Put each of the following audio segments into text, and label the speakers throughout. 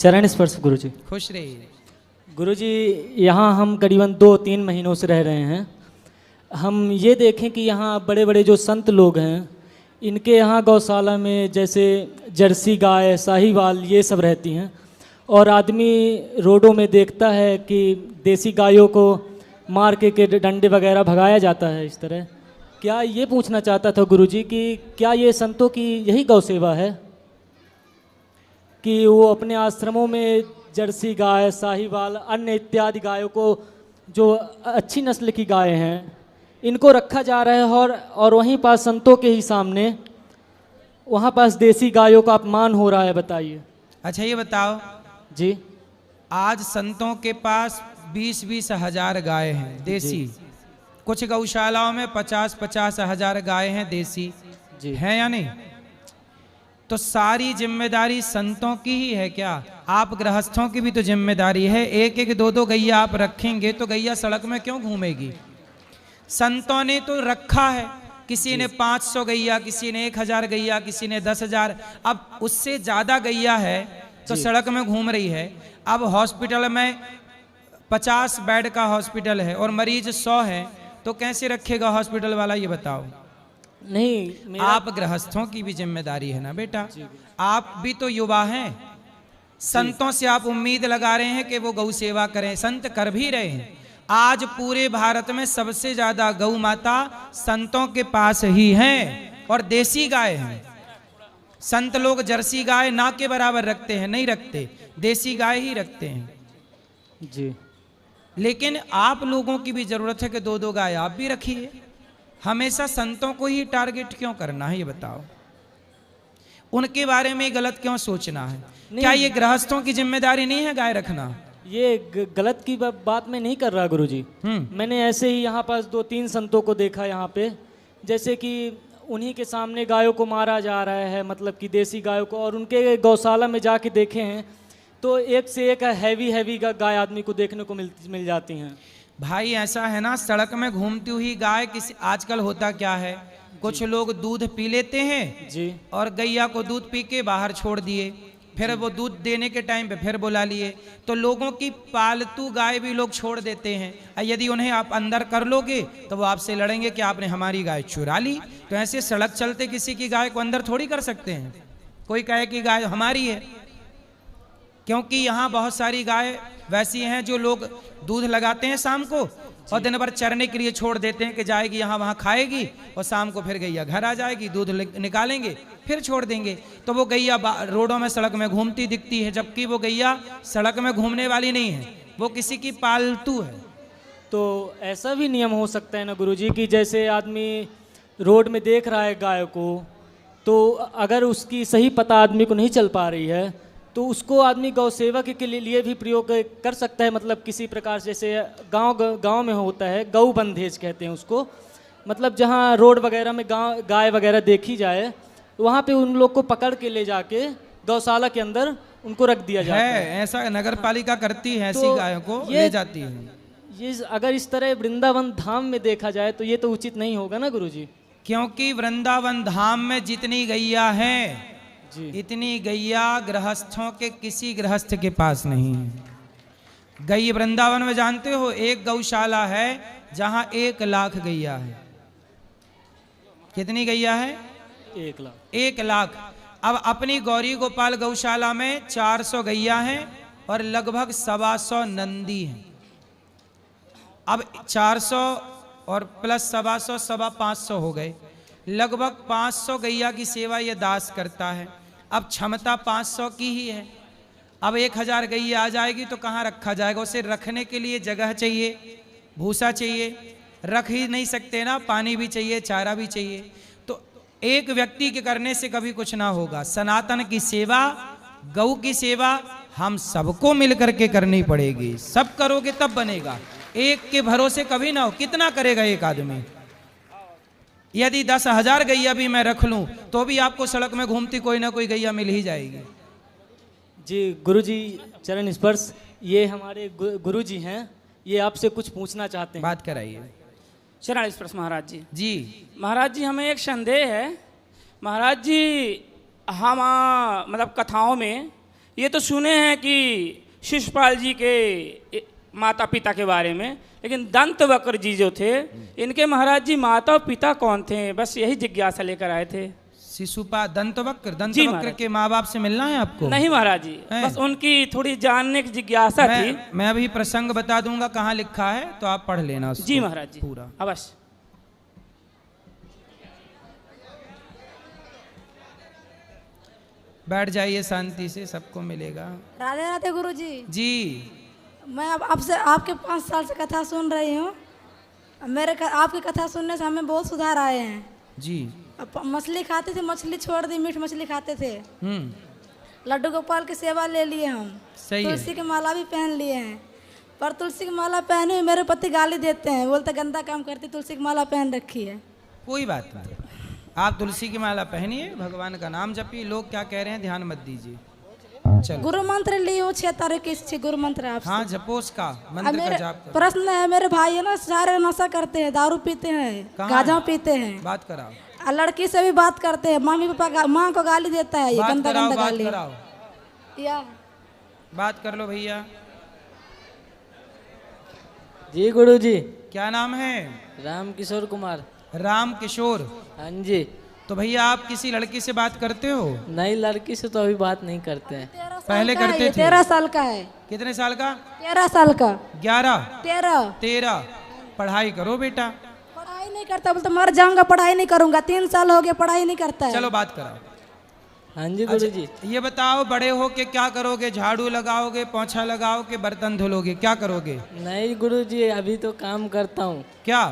Speaker 1: चरण स्पर्श गुरुजी।
Speaker 2: खुश रहिए।
Speaker 1: गुरुजी, यहाँ हम करीबन 2-3 महीनों से रह रहे हैं। हम ये देखें कि यहाँ बड़े बड़े जो संत लोग हैं, इनके यहाँ गौशाला में जैसे जर्सी गाय, साहीवाल ये सब रहती हैं, और आदमी रोडों में देखता है कि देसी गायों को मार के डंडे वगैरह भगाया जाता है इस तरह। क्या ये पूछना चाहता था गुरुजी कि क्या ये संतों की यही गौ सेवा है कि वो अपने आश्रमों में जर्सी गाय, साहीवाल, अन्य इत्यादि गायों को, जो अच्छी नस्ल की गायें हैं, इनको रखा जा रहा है, और वहीं पास संतों के ही सामने वहाँ पास देसी गायों का अपमान हो रहा है। बताइए।
Speaker 2: अच्छा ये बताओ
Speaker 1: जी।
Speaker 2: आज संतों के पास 20-20 हजार गाय हैं देसी। कुछ गौशालाओं में 50-50 हजार गाय हैं देसी
Speaker 1: जी।
Speaker 2: हैं या नहीं? तो सारी जिम्मेदारी संतों की ही है क्या? आप गृहस्थों की भी तो जिम्मेदारी है। एक एक दो दो गैया आप रखेंगे तो गैया सड़क में क्यों घूमेगी? संतों ने तो रखा है। किसी ने 500 गैया, किसी ने 1000 गैया, किसी ने 10,000। अब उससे ज्यादा गैया है तो सड़क में घूम रही है। अब हॉस्पिटल में 50 बेड का हॉस्पिटल है और मरीज 100 है, तो कैसे रखेगा हॉस्पिटल वाला? ये बताओ।
Speaker 1: नहीं,
Speaker 2: आप गृहस्थों की भी जिम्मेदारी है ना बेटा। आप भी तो युवा हैं। संतों से आप उम्मीद लगा रहे हैं कि वो गौ सेवा करें। संत कर भी रहे हैं। आज पूरे भारत में सबसे ज्यादा गौ माता संतों के पास ही हैं, और देसी गाय हैं। संत लोग जर्सी गाय ना के बराबर रखते हैं, नहीं रखते, देसी गाय ही रखते हैं
Speaker 1: जी।
Speaker 2: लेकिन आप लोगों की भी जरूरत है कि 2-2 गाय आप भी रखिए। हमेशा संतों को ही टारगेट क्यों करना है? ये बताओ। उनके बारे में गलत क्यों सोचना है? क्या ये गृहस्थों की जिम्मेदारी नहीं है गाय रखना?
Speaker 1: ये गलत की बात मैं नहीं कर रहा गुरुजी। मैंने ऐसे ही यहाँ पास 2-3 संतों को देखा यहाँ पे, जैसे कि उन्हीं के सामने गायों को मारा जा रहा है, मतलब कि देसी गायों को, और उनके गौशाला में जाके देखे हैं तो एक से एक हैवी गाय आदमी को देखने को मिल जाती हैं।
Speaker 2: भाई ऐसा है ना, सड़क में घूमती हुई गाय किसी, आजकल होता क्या है, कुछ लोग दूध पी लेते हैं
Speaker 1: जी,
Speaker 2: और गैया को दूध पी के बाहर छोड़ दिए, फिर वो दूध देने के टाइम पे फिर बुला लिए। तो लोगों की पालतू गाय भी लोग छोड़ देते हैं। यदि उन्हें आप अंदर कर लोगे तो वो आपसे लड़ेंगे कि आपने हमारी गाय चुरा ली। तो ऐसे सड़क चलते किसी की गाय को अंदर थोड़ी कर सकते हैं। कोई कहे कि गाय हमारी है, क्योंकि यहाँ बहुत सारी गाय वैसी हैं जो लोग दूध लगाते हैं शाम को और दिन भर चरने के लिए छोड़ देते हैं कि जाएगी यहाँ वहाँ खाएगी, और शाम को फिर गैया घर आ जाएगी, दूध निकालेंगे फिर छोड़ देंगे। तो वो गैया रोडों में सड़क में घूमती दिखती है, जबकि वो गैया सड़क में घूमने वाली नहीं है, वो किसी की पालतू है।
Speaker 1: तो ऐसा भी नियम हो सकता है ना गुरुजी कि जैसे आदमी रोड में देख रहा है गाय को, तो अगर उसकी सही पता आदमी को नहीं चल पा रही है तो उसको आदमी गौ सेवा के लिए भी प्रयोग कर सकता है। मतलब किसी प्रकार से, जैसे गांव में होता है गौ बंधेज कहते हैं उसको, मतलब जहां रोड वगैरह में गाय वगैरह देखी जाए वहां पे उन लोग को पकड़ के ले जाके गौशाला के अंदर उनको रख दिया जाता है।
Speaker 2: ऐसा नगर पालिका करती है, ऐसी गायों को ले जाती है।
Speaker 1: ये अगर इस तरह वृंदावन धाम में देखा जाए तो ये तो उचित नहीं होगा ना गुरुजी।
Speaker 2: क्योंकि वृंदावन धाम में जितनी गैया है
Speaker 1: जी,
Speaker 2: इतनी गैया गृहस्थों के किसी गृहस्थ के पास नहीं है। गई वृंदावन में जानते हो एक गौशाला है जहां 1 लाख गैया है। कितनी गैया है?
Speaker 1: 1 लाख।
Speaker 2: 1 लाख। अब अपनी गौरी गोपाल गौशाला में 400 गैया हैं और लगभग 125 नंदी हैं। अब 400 और प्लस 125 500 हो गए, लगभग 500 गैया की सेवा ये दास करता है। अब क्षमता 500 की ही है। अब 1000 गैया आ जाएगी तो कहाँ रखा जाएगा? उसे रखने के लिए जगह चाहिए, भूसा चाहिए, रख ही नहीं सकते ना, पानी भी चाहिए, चारा भी चाहिए। तो एक व्यक्ति के करने से कभी कुछ ना होगा। सनातन की सेवा, गौ की सेवा हम सबको मिलकर के करनी पड़ेगी। सब करोगे तब बनेगा, एक के भरोसे कभी ना हो। कितना करेगा एक आदमी? यदि 10,000 गैया भी मैं रख लूं तो भी आपको सड़क में घूमती कोई ना कोई गैया मिल ही जाएगी।
Speaker 1: जी गुरुजी, चरण स्पर्श, ये हमारे गुरुजी हैं, ये आपसे कुछ पूछना चाहते हैं।
Speaker 2: बात कराइए।
Speaker 3: चरण स्पर्श महाराज जी।
Speaker 2: जी
Speaker 3: महाराज जी, हमें एक संदेह है। महाराज जी, हम मतलब कथाओं में ये तो सुने हैं कि शिशुपाल जी के माता पिता के बारे में, लेकिन दंतवक्र जी जो थे, इनके महाराज जी माता और पिता कौन थे? बस यही जिज्ञासा लेकर आए थे।
Speaker 2: शिशुपाल दंतवक्र,
Speaker 3: जी
Speaker 2: दंतवक्र
Speaker 3: महाराज।
Speaker 2: के माँ बाप से मिलना है आपको?
Speaker 3: नहीं महाराज जी,
Speaker 2: हैं?
Speaker 3: बस उनकी थोड़ी जानने की जिज्ञासा थी।
Speaker 2: मैं अभी प्रसंग बता दूंगा कहाँ लिखा है, तो आप पढ़ लेना उसको
Speaker 3: जी महाराज जी,
Speaker 2: पूरा।
Speaker 3: अवश्य।
Speaker 2: बैठ जाइए शांति से, सबको मिलेगा।
Speaker 4: राधे राधे गुरु जी।
Speaker 2: जी
Speaker 4: मैं अब आपसे आपके 5 साल से कथा सुन रही हूँ। आपकी कथा सुनने से हमें बहुत सुधार आए हैं।
Speaker 2: जी।
Speaker 4: अब मछली खाते थे, मछली छोड़ दी, मीठ मछली खाते थे।
Speaker 2: हम्म।
Speaker 4: लड्डू गोपाल की सेवा ले लिए हम।
Speaker 2: सही है।
Speaker 4: तुलसी की माला भी पहन लिए हैं, पर तुलसी की माला पहने हुए मेरे पति गाली देते हैं, बोलते गंदा काम करती, तुलसी की माला पहन रखी है।
Speaker 2: कोई बात नहीं, आप तुलसी की माला पहनिए, भगवान का नाम जपिए, लोग क्या कह रहे हैं ध्यान मत दीजिए। चलो।
Speaker 4: गुरु मंत्र ली हूँ 6 तारीख की गुरु मंत्र आपसे।
Speaker 2: हाँ, जपो उसका
Speaker 4: अब
Speaker 2: मंत्र का
Speaker 4: मेरे
Speaker 2: जाप करो।
Speaker 4: प्रश्न है, मेरे भाई है ना सारे नशा करते हैं, दारू पीते हैं,
Speaker 2: कहाँ
Speaker 4: गांजा
Speaker 2: है?
Speaker 4: पीते हैं,
Speaker 2: बात कराओ,
Speaker 4: और लड़की से भी बात करते हैं। मम्मी पापा माँ को गाली देता है, ये
Speaker 2: बात
Speaker 4: गंदा
Speaker 2: कराओ,
Speaker 4: गंदा
Speaker 2: बात
Speaker 4: गाली।
Speaker 2: कराओ,
Speaker 4: या
Speaker 2: बात कर लो भैया।
Speaker 1: जी गुरु जी।
Speaker 2: क्या नाम है?
Speaker 1: राम किशोर कुमार।
Speaker 2: राम किशोर।
Speaker 1: हाँ जी।
Speaker 2: तो भैया आप किसी लड़की से बात करते हो?
Speaker 1: नई लड़की से तो अभी बात नहीं करते हैं।
Speaker 2: पहले करते थे।
Speaker 4: 13 साल का है।
Speaker 2: कितने साल का?
Speaker 4: 13 साल का।
Speaker 2: 11
Speaker 4: 13
Speaker 2: पढ़ाई करो बेटा।
Speaker 4: पढ़ाई नहीं करता, बोलता मर जाऊंगा, पढ़ाई नहीं करूंगा। 3 साल हो गए, पढ़ाई नहीं करता है।
Speaker 2: चलो बात कराओ।
Speaker 1: हाँ जी गुरु जी।
Speaker 2: ये बताओ, बड़े हो के क्या करोगे? झाड़ू लगाओगे, पोंछा लगाओगे, बर्तन धुलोगे, क्या करोगे?
Speaker 1: नहीं गुरु जी, अभी तो काम करता हूँ।
Speaker 2: क्या?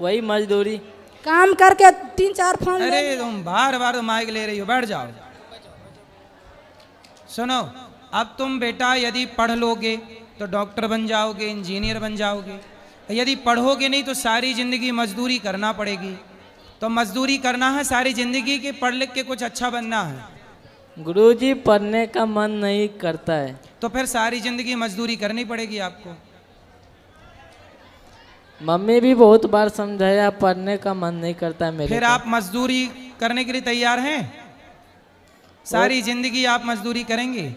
Speaker 1: वही मजदूरी।
Speaker 4: काम करके 3-4 फोन ले।
Speaker 2: अरे तुम बार बार माइक ले रही हो, बैठ जाओ। सुनो, अब तुम बेटा यदि पढ़ लोगे तो डॉक्टर बन जाओगे, इंजीनियर बन जाओगे। यदि पढ़ोगे नहीं तो सारी जिंदगी मजदूरी करना पड़ेगी। तो मजदूरी करना है सारी जिंदगी की, पढ़ लिख के कुछ अच्छा बनना है।
Speaker 1: गुरुजी पढ़ने का मन नहीं करता है।
Speaker 2: तो फिर सारी जिंदगी मजदूरी करनी पड़ेगी आपको।
Speaker 1: मम्मी भी बहुत बार समझाया, पढ़ने का मन नहीं करता है मेरे
Speaker 2: फिर
Speaker 1: को।
Speaker 2: आप मजदूरी करने के लिए तैयार हैं? सारी जिंदगी आप मजदूरी करेंगे?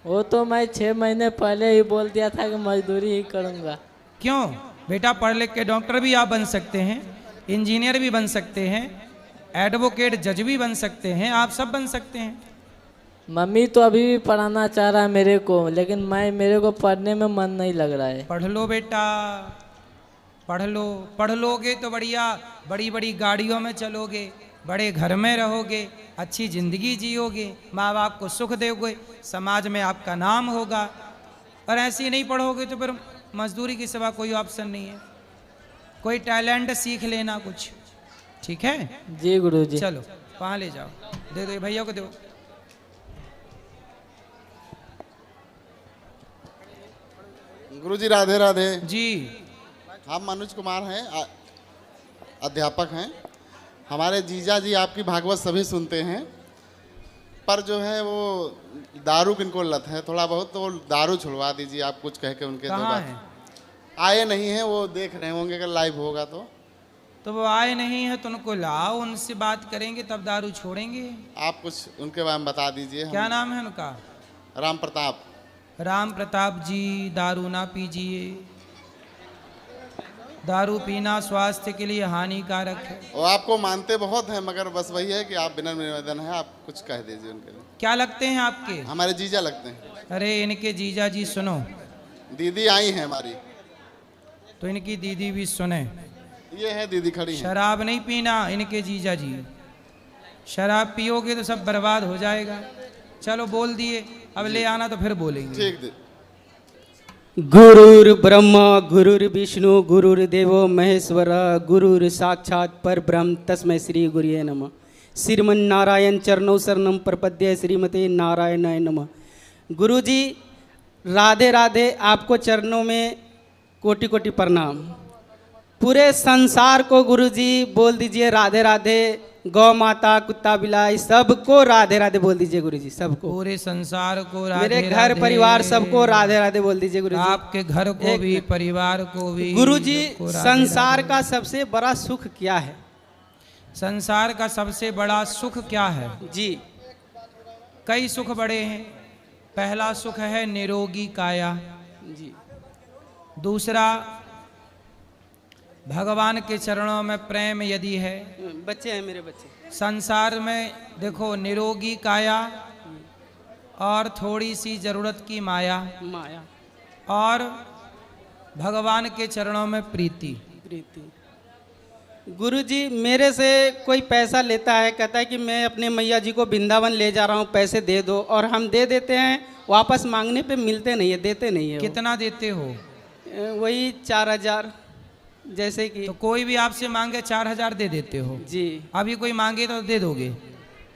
Speaker 1: वो तो मैं 6 महीने पहले ही बोल दिया था कि मजदूरी ही करूँगा।
Speaker 2: क्यों बेटा? पढ़ लिख के डॉक्टर भी आप बन सकते हैं, इंजीनियर भी बन सकते हैं, एडवोकेट जज भी बन सकते हैं, आप सब बन सकते हैं।
Speaker 1: मम्मी तो अभी भी पढ़ाना चाह रहा है मेरे को, लेकिन मेरे को पढ़ने में मन नहीं लग रहा है।
Speaker 2: पढ़ लो बेटा, पढ़ लो। पढ़ लोगे तो बढ़िया बड़ी बड़ी गाड़ियों में चलोगे, बड़े घर में रहोगे, अच्छी जिंदगी जियोगे, माँ बाप को सुख दोगे, समाज में आपका नाम होगा। और ऐसे ही नहीं पढ़ोगे तो फिर मजदूरी के सिवा कोई ऑप्शन नहीं है। कोई टैलेंट सीख लेना कुछ, ठीक है?
Speaker 1: जी गुरुजी।
Speaker 2: चलो वहाँ ले जाओ, दे दो भैया को, दो।
Speaker 5: गुरुजी राधे राधे।
Speaker 2: जी।
Speaker 5: हम मनोज कुमार हैं, अध्यापक हैं। हमारे जीजा जी आपकी भागवत सभी सुनते हैं, पर जो है वो दारू किनको लत है थोड़ा बहुत, तो दारू छुड़वा दीजिए आप, कुछ कह के उनके।
Speaker 2: कहाँ है?
Speaker 5: आए नहीं हैं, वो देख रहे होंगे अगर लाइव होगा तो
Speaker 2: वो आए नहीं है तो उनको लाओ, उनसे बात करेंगे तब दारू छोड़ेंगे।
Speaker 5: आप कुछ उनके बारे में बता दीजिए।
Speaker 2: क्या नाम है उनका?
Speaker 5: राम प्रताप।
Speaker 2: राम प्रताप जी, दारू ना पीजिए। दारू पीना स्वास्थ्य के लिए हानिकारक है।
Speaker 5: वो आपको मानते बहुत हैं, मगर बस वही है कि आप बिना निवेदन है, आप कुछ कह दीजिए उनके लिए।
Speaker 2: क्या लगते हैं आपके?
Speaker 5: हमारे जीजा लगते हैं।
Speaker 2: अरे इनके जीजा जी सुनो,
Speaker 5: दीदी आई हैं हमारी।
Speaker 2: तो इनकी दीदी भी सुने।
Speaker 5: ये है दीदी खड़ी है।
Speaker 2: शराब नहीं पीना इनके जीजा जी, शराब पियोगे तो सब बर्बाद हो जाएगा। चलो बोल दिए, अब ले आना तो फिर बोलेंगे।
Speaker 5: ठीक दीदी।
Speaker 6: गुरुर् ब्रह्मा गुरुर्विष्णु गुरुर्देवो महेश्वर गुरुर् साक्षात् परब्रह्म तस्मै श्री गुरुये नमः। श्रीमन्नारायण चरणों शरणं प्रपद्ये, श्रीमते नारायणाय नमः। गुरुजी राधे राधे, आपको चरणों में कोटि कोटि प्रणाम। पूरे संसार को गुरुजी बोल दीजिए राधे राधे। गौ माता, कुत्ता बिलाई सबको राधे राधे बोल दीजिए गुरुजी, सबको।
Speaker 2: पूरे संसार को राधे
Speaker 6: मेरे घर
Speaker 2: राधे।
Speaker 6: परिवार सबको राधे राधे बोल दीजिए गुरुजी।
Speaker 2: आपके घर को भी, परिवार को भी।
Speaker 6: गुरुजी
Speaker 2: सबको राधे
Speaker 6: संसार
Speaker 2: राधे।
Speaker 6: का सबसे बड़ा सुख क्या है?
Speaker 2: संसार का सबसे बड़ा सुख क्या है?
Speaker 6: जी
Speaker 2: कई सुख बड़े हैं, पहला सुख है निरोगी काया,
Speaker 6: जी
Speaker 2: दूसरा भगवान के चरणों में प्रेम यदि है,
Speaker 6: बच्चे हैं मेरे बच्चे।
Speaker 2: संसार में देखो निरोगी काया और थोड़ी सी जरूरत की माया
Speaker 6: माया
Speaker 2: और भगवान के चरणों में प्रीति।
Speaker 6: प्रीति। गुरुजी मेरे से कोई पैसा लेता है, कहता है कि मैं अपने मैया जी को वृंदावन ले जा रहा हूँ, पैसे दे दो, और हम दे देते हैं, वापस मांगने पे मिलते नहीं है, देते नहीं है।
Speaker 2: कितना देते हो?
Speaker 6: वही 4000 जैसे कि।
Speaker 2: तो कोई भी आपसे मांगे 4000 दे देते हो?
Speaker 6: जी।
Speaker 2: अभी कोई मांगे तो दे दोगे?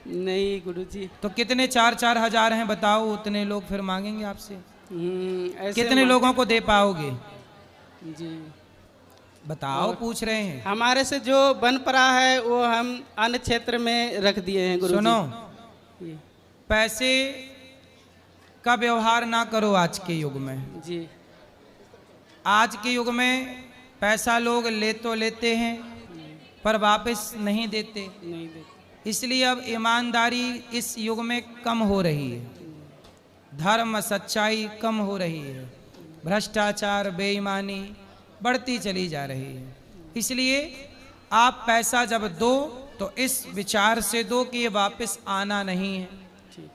Speaker 6: नहीं गुरुजी।
Speaker 2: तो कितने 4-4 हजार हैं बताओ, उतने लोग फिर मांगेंगे आपसे?
Speaker 6: ऐसे
Speaker 2: कितने लोगों को दे पाओगे?
Speaker 6: जी
Speaker 2: बताओ, पूछ रहे हैं।
Speaker 6: हमारे से जो बन पड़ा है वो हम अन्य क्षेत्र में रख दिए हैं गुरुजी।
Speaker 2: सुनो, पैसे का व्यवहार ना करो आज के युग में।
Speaker 6: जी।
Speaker 2: आज के युग में पैसा लोग ले तो लेते हैं पर वापस नहीं देते,
Speaker 6: नहीं देते।
Speaker 2: इसलिए अब ईमानदारी इस युग में कम हो रही है, धर्म सच्चाई कम हो रही है, भ्रष्टाचार बेईमानी बढ़ती चली जा रही है। इसलिए आप पैसा जब दो तो इस विचार से दो कि ये वापस आना नहीं है।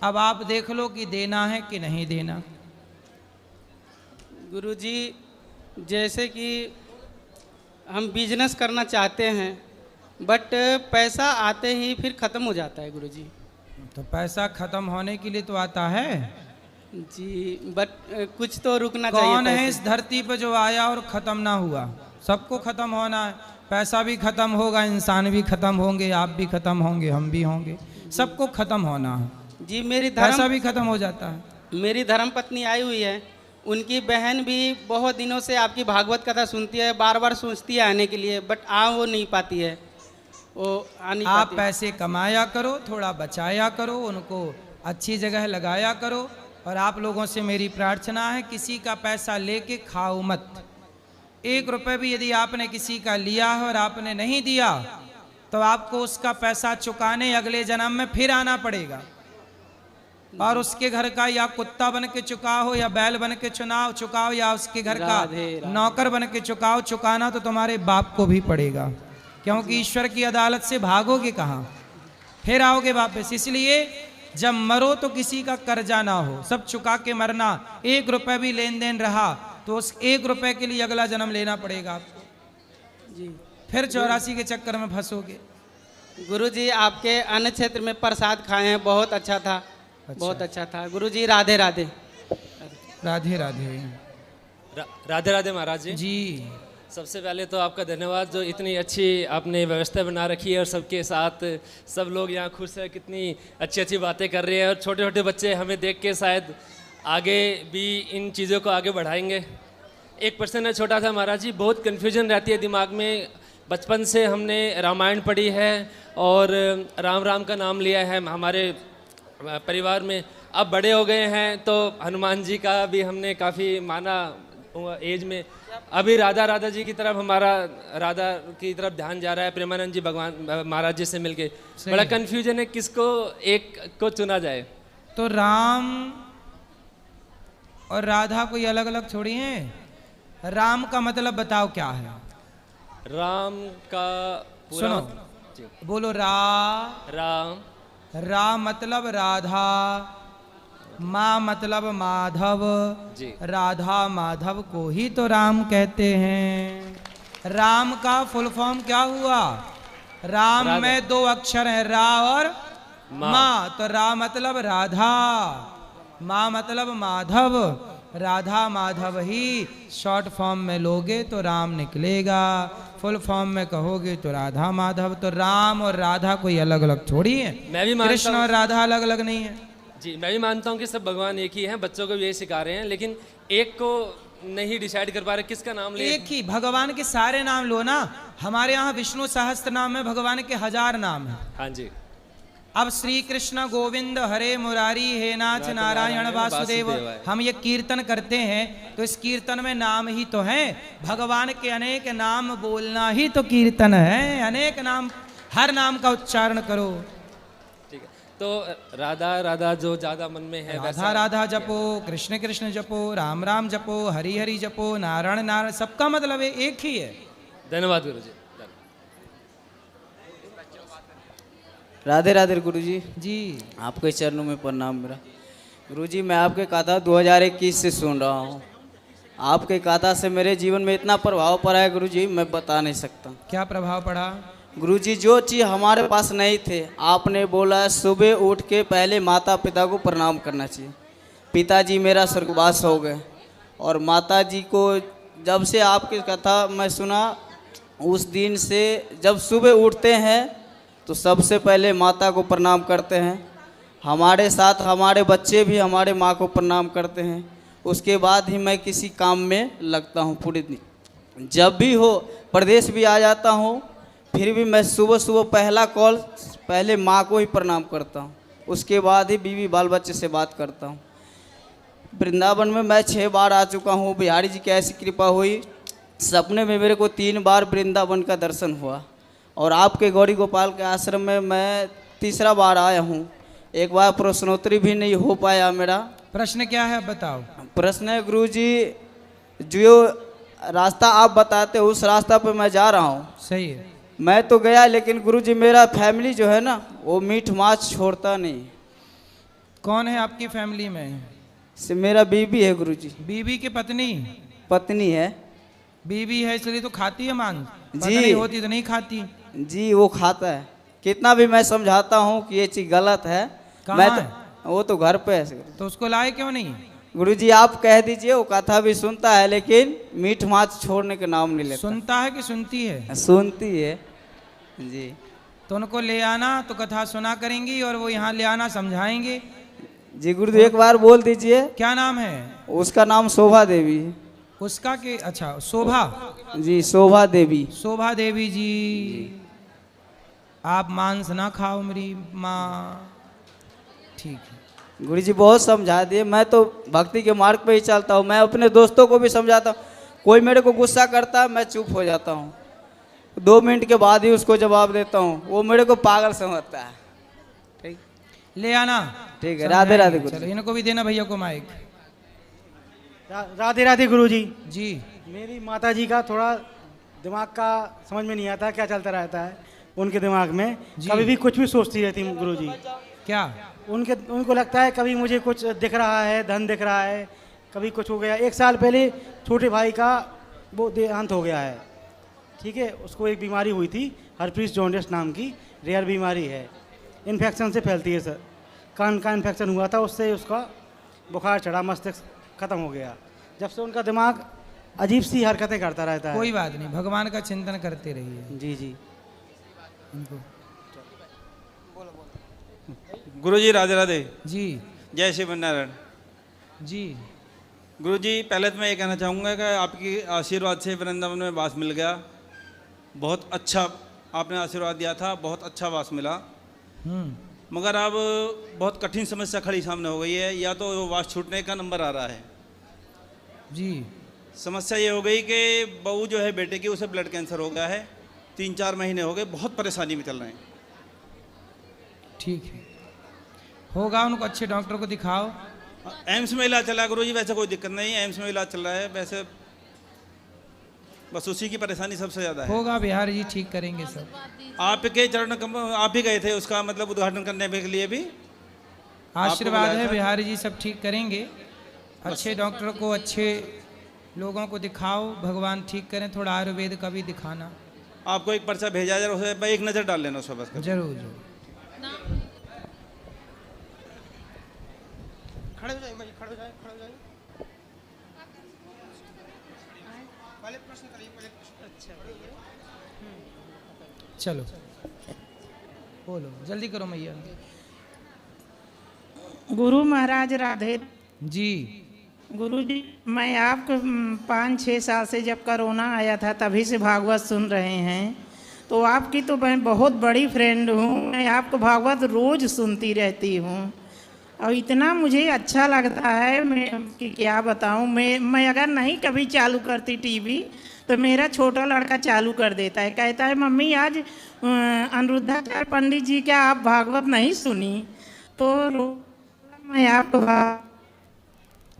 Speaker 2: अब आप देख लो कि देना है कि नहीं देना।
Speaker 6: गुरुजी जैसे कि हम बिजनेस करना चाहते हैं बट पैसा आते ही फिर ख़त्म हो जाता है गुरुजी।
Speaker 2: तो पैसा खत्म होने के लिए तो आता है
Speaker 6: जी, बट कुछ तो रुकना चाहिए।
Speaker 2: कौन है
Speaker 6: पैसे।
Speaker 2: इस धरती पर जो आया और खत्म ना हुआ? सबको खत्म होना है। पैसा भी खत्म होगा, इंसान भी खत्म होंगे, आप भी खत्म होंगे, हम भी होंगे, सबको खत्म होना है।
Speaker 6: जी मेरी
Speaker 2: पैसा भी खत्म हो जाता है।
Speaker 6: मेरी धर्म पत्नी आई हुई है, उनकी बहन भी बहुत दिनों से आपकी भागवत कथा सुनती है, बार बार सोचती है आने के लिए, बट आ वो नहीं पाती है, वो आ नहीं
Speaker 2: आप
Speaker 6: पाती।
Speaker 2: पैसे कमाया करो, थोड़ा बचाया करो, उनको अच्छी जगह लगाया करो। और आप लोगों से मेरी प्रार्थना है, किसी का पैसा लेके खाओ मत। 1 रुपए भी यदि आपने किसी का लिया है और आपने नहीं दिया तो आपको उसका पैसा चुकाने अगले जन्म में फिर आना पड़ेगा। और उसके घर का या कुत्ता बन के चुकाओ या बैल बन के चुकाओ या उसके घर का नौकर बन के चुकाओ, चुकाना तो तुम्हारे बाप को भी पड़ेगा, क्योंकि ईश्वर की अदालत से भागोगे कहाँ, फिर आओगे वापस। इसलिए जब मरो तो किसी का कर्जा ना हो, सब चुका के मरना। 1 रुपए भी लेन देन रहा तो उस 1 रुपए के लिए अगला जन्म लेना पड़ेगा आपको
Speaker 6: जी।
Speaker 2: फिर 84 के चक्कर में फंसोगे।
Speaker 6: गुरुजी आपके अन्य क्षेत्र में प्रसाद खाए हैं, बहुत अच्छा था। बहुत अच्छा था गुरुजी। राधे राधे।
Speaker 2: राधे राधे।
Speaker 7: राधे राधे महाराज जी।
Speaker 2: जी
Speaker 7: सबसे पहले तो आपका धन्यवाद, जो इतनी अच्छी आपने व्यवस्था बना रखी है और सबके साथ सब लोग यहाँ खुश है, कितनी अच्छी अच्छी बातें कर रहे हैं। और छोटे छोटे बच्चे हमें देख के शायद आगे भी इन चीज़ों को आगे बढ़ाएंगे। एक प्रश्न है छोटा सा महाराज जी, बहुत कन्फ्यूजन रहती है दिमाग में। बचपन से हमने रामायण पढ़ी है और राम राम का नाम लिया है हमारे परिवार में। अब बड़े हो गए हैं तो हनुमान जी का भी हमने काफ़ी माना एज में। अभी राधा राधा जी की तरफ हमारा राधा की तरफ ध्यान जा रहा है, प्रेमानंद जी भगवान महाराज जी से मिलके। बड़ा कन्फ्यूजन है किसको एक को चुना जाए।
Speaker 2: तो राम और राधा कोई अलग अलग थोड़ी हैं। राम का मतलब बताओ क्या है?
Speaker 7: राम का पूरा
Speaker 2: सुनो, बोलो
Speaker 7: राम।
Speaker 2: रा मतलब राधा, माँ मतलब माधव
Speaker 7: जी।
Speaker 2: राधा माधव को ही तो राम कहते हैं। राम का फुल फॉर्म क्या हुआ? राम में 2 अक्षर हैं, रा और माँ। तो रा मतलब राधा, माँ मतलब माधव, राधा माधव ही शॉर्ट फॉर्म में लोगे तो राम निकलेगा, फुल फॉर्म में कहोगे तो राधा माधव। तो राम और राधा कोई अलग अलग थोड़ी है।
Speaker 7: मैं भी मानता
Speaker 2: कृष्ण और राधा अलग अलग नहीं है
Speaker 7: जी। मैं भी मानता हूँ कि सब भगवान एक ही हैं, बच्चों को भी यही सिखा रहे हैं, लेकिन एक को नहीं डिसाइड कर पा रहे किसका नाम ले।
Speaker 2: एक ही भगवान के सारे नाम लो ना। हमारे यहाँ विष्णु सहस्त्र नाम है, भगवान के 1000 नाम है।
Speaker 7: हाँ जी।
Speaker 2: अब श्री कृष्ण गोविंद हरे मुरारी हे नाथ नारायण वासुदेव हम ये कीर्तन करते हैं तो इस कीर्तन में नाम ही तो हैं। भगवान के अनेक नाम बोलना ही तो कीर्तन है। अनेक नाम, हर नाम का उच्चारण करो।
Speaker 7: ठीक है, तो राधा राधा जो ज़्यादा मन में है
Speaker 2: राधा राधा जपो, कृष्ण कृष्ण जपो, राम राम जपो, हरि हरि जपो, नारायण नारायण, सबका मतलब एक ही है।
Speaker 7: धन्यवाद गुरु जी।
Speaker 6: राधे राधे गुरु जी।
Speaker 2: जी
Speaker 6: आपके चरणों में प्रणाम मेरा। गुरु जी मैं आपके कथा 2021 से सुन रहा हूँ। आपके कथा से मेरे जीवन में इतना प्रभाव पड़ा है गुरु जी, मैं बता नहीं सकता।
Speaker 2: क्या प्रभाव पड़ा?
Speaker 6: गुरुजी जो चीज़ हमारे पास नहीं थे, आपने बोला सुबह उठ के पहले माता पिता को प्रणाम करना चाहिए। पिताजी मेरा स्वर्गवास हो गए और माता जी को जब से आपकी कथा मैं सुना उस दिन से जब सुबह उठते हैं तो सबसे पहले माता को प्रणाम करते हैं। हमारे साथ हमारे बच्चे भी हमारे माँ को प्रणाम करते हैं। उसके बाद ही मैं किसी काम में लगता हूँ पूरे दिन। जब भी हो प्रदेश भी आ जाता हूँ फिर भी मैं सुबह सुबह पहला कॉल पहले माँ को ही प्रणाम करता हूँ, उसके बाद ही बीवी बाल बच्चे से बात करता हूँ। वृंदावन में मैं 6 बार आ चुका हूँ। बिहारी जी की ऐसी कृपा हुई, सपने में मेरे को 3 बार वृंदावन का दर्शन हुआ और आपके गौरी गोपाल के आश्रम में मैं तीसरा बार आया हूँ। एक बार प्रश्नोत्तरी भी नहीं हो पाया मेरा।
Speaker 2: प्रश्न क्या है बताओ?
Speaker 6: प्रश्न है गुरु जी, जो रास्ता आप बताते हो उस रास्ता पर मैं जा रहा हूँ।
Speaker 2: सही है।
Speaker 6: मैं तो गया लेकिन गुरुजी मेरा फैमिली जो है ना वो मीठ माछ छोड़ता नहीं।
Speaker 2: कौन है आपकी फैमिली में?
Speaker 6: से मेरा बीबी है गुरुजी।
Speaker 2: बीवी की पत्नी?
Speaker 6: पत्नी है।
Speaker 2: बीवी है इसलिए तो खाती है मांस।
Speaker 6: जी।
Speaker 2: पत्नी होती तो नहीं खाती।
Speaker 6: जी वो खाता है। कितना भी मैं समझाता हूँ कि ये चीज़ गलत है।
Speaker 2: कहाँ
Speaker 6: मैं
Speaker 2: है?
Speaker 6: वो तो घर पे है।
Speaker 2: तो उसको लाए क्यों नहीं?
Speaker 6: गुरुजी आप कह दीजिए, वो कथा भी सुनता है लेकिन मीठ माछ छोड़ने का नाम नहीं लेता।
Speaker 2: सुनता है कि सुनती है?
Speaker 6: सुनती है जी।
Speaker 2: तो उनको ले आना तो कथा सुना करेंगी और वो यहाँ ले आना समझाएंगे।
Speaker 6: जी गुरुजी एक बार बोल दीजिए।
Speaker 2: क्या नाम है
Speaker 6: उसका नाम शोभा देवी है।
Speaker 2: उसका के? अच्छा शोभा
Speaker 6: जी, शोभा देवी।
Speaker 2: शोभा देवी जी, आप मांस ना खाओ मेरी माँ। ठीक है।
Speaker 6: गुरुजी बहुत समझा दिए। मैं तो भक्ति के मार्ग पे ही चलता हूँ। मैं अपने दोस्तों को भी समझाता हूँ। कोई मेरे को गुस्सा करता है मैं चुप हो जाता हूँ, 2 मिनट के बाद ही उसको जवाब देता हूँ। वो मेरे को पागल समझता है। ठीक,
Speaker 2: ले आना।
Speaker 6: ठीक है। राधे राधे
Speaker 2: चलो
Speaker 6: गुरुजी।
Speaker 2: इनको भी देना भैया को माइक।
Speaker 8: राधे राधे गुरुजी।
Speaker 2: जी
Speaker 8: मेरी माता जी का थोड़ा दिमाग का समझ में नहीं आता क्या चलता रहता है उनके दिमाग में।
Speaker 2: जी।
Speaker 8: कभी भी कुछ भी सोचती रहती गुरुजी।
Speaker 2: क्या?
Speaker 8: उनको लगता है कभी मुझे कुछ दिख रहा है, धन दिख रहा है, कभी कुछ हो गया। 1 साल पहले छोटे भाई का वो देहांत हो गया है। ठीक है, उसको एक बीमारी हुई थी हर्पीस जॉन्डिस नाम की, रेयर बीमारी है, इन्फेक्शन से फैलती है सर। कान का इन्फेक्शन हुआ था, उससे उसका बुखार चढ़ा, मस्तिष्क खत्म हो गया। जब से उनका दिमाग अजीब सी हरकतें करता रहता है।
Speaker 2: कोई बात नहीं, भगवान का चिंतन करते रहिए।
Speaker 8: जी जी।
Speaker 9: गुरु जी राधे राधे।
Speaker 2: जी
Speaker 9: जय शिव नारायण।
Speaker 2: जी
Speaker 9: गुरु जी पहले तो मैं ये कहना चाहूँगा कि आपकी आशीर्वाद से वृंदावन में वास मिल गया। बहुत अच्छा आपने आशीर्वाद दिया था, बहुत अच्छा वास मिला। मगर अब बहुत कठिन समस्या खड़ी सामने हो गई है। या तो वास छूटने का नंबर आ रहा है
Speaker 2: जी।
Speaker 9: समस्या ये हो गई कि बहू जो है बेटे की, उसे ब्लड कैंसर हो गया है। 3-4 महीने हो गए, बहुत परेशानी में चल रहे हैं।
Speaker 2: ठीक है, होगा। उनको अच्छे डॉक्टर को दिखाओ।
Speaker 9: एम्स में इलाज चल रहा है गुरु जी, वैसे कोई दिक्कत नहीं है। एम्स में इलाज चल रहा है वैसे, बस उसी की परेशानी सबसे ज़्यादा है।
Speaker 2: होगा, बिहारी जी ठीक करेंगे सब।
Speaker 9: आपके चरण आप ही गए थे उसका मतलब उद्घाटन करने के लिए भी।
Speaker 2: आशीर्वाद
Speaker 9: बुलाया
Speaker 2: है,
Speaker 9: था।
Speaker 2: बिहारी जी सब ठीक करेंगे। अच्छे डॉक्टर को, अच्छे लोगों को दिखाओ, भगवान ठीक करें। थोड़ा आयुर्वेद का भी दिखाना।
Speaker 9: आपको एक पर्चा भेजा जाए, उसे एक नज़र डाल लेना उसको बस।
Speaker 2: जरूर जरूर।
Speaker 8: खड़े हो जाइए, खड़े हो जाइए, खड़े हो जाइए। पहले प्रश्न करिए, पहले प्रश्न। अच्छा,
Speaker 2: चलो बोलो, जल्दी करो मैया।
Speaker 10: गुरु महाराज राधे
Speaker 2: जी।
Speaker 10: गुरु जी, मैं आपको 5-6 साल से जब कोरोना आया था तभी से भागवत सुन रहे हैं। तो आपकी तो मैं बहुत बड़ी फ्रेंड हूँ। मैं आपको भागवत रोज़ सुनती रहती हूँ और इतना मुझे अच्छा लगता है मैं कि क्या बताऊँ। मैं अगर नहीं कभी चालू करती टीवी तो मेरा छोटा लड़का चालू कर देता है, कहता है मम्मी आज अनिरुद्धाचार्य पंडित जी क्या आप भागवत नहीं सुनी। तो मैं आपको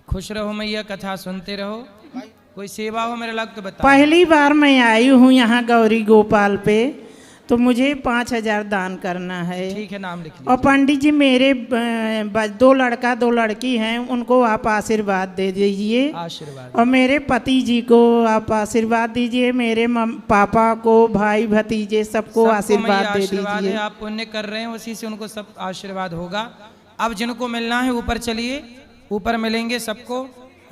Speaker 2: खुश रहो मैया, कथा सुनते रहो। कोई सेवा हो मेरे लग तो बताओ।
Speaker 10: पहली बार मैं आई हूँ यहाँ गौरी गोपाल पे, तो मुझे 5,000 दान करना है।
Speaker 2: ठीक है, नाम लिख लीजिए।
Speaker 10: और पंडित जी मेरे 2 लड़का 2 लड़की हैं, उनको आप आशीर्वाद दे दीजिए।
Speaker 2: आशीर्वाद।
Speaker 10: और मेरे पति जी को आप आशीर्वाद दीजिए, मेरे पापा को, भाई भतीजे सबको आशीर्वाद दे दीजिए।
Speaker 2: आप पुण्य कर रहे हैं, उसी से उनको सब आशीर्वाद होगा। अब जिनको मिलना है ऊपर चलिए, ऊपर मिलेंगे सबको,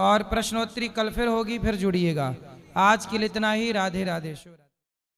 Speaker 2: और प्रश्नोत्तरी कल फिर होगी, फिर जुड़िएगा। आज के लिए इतना ही। राधे राधे।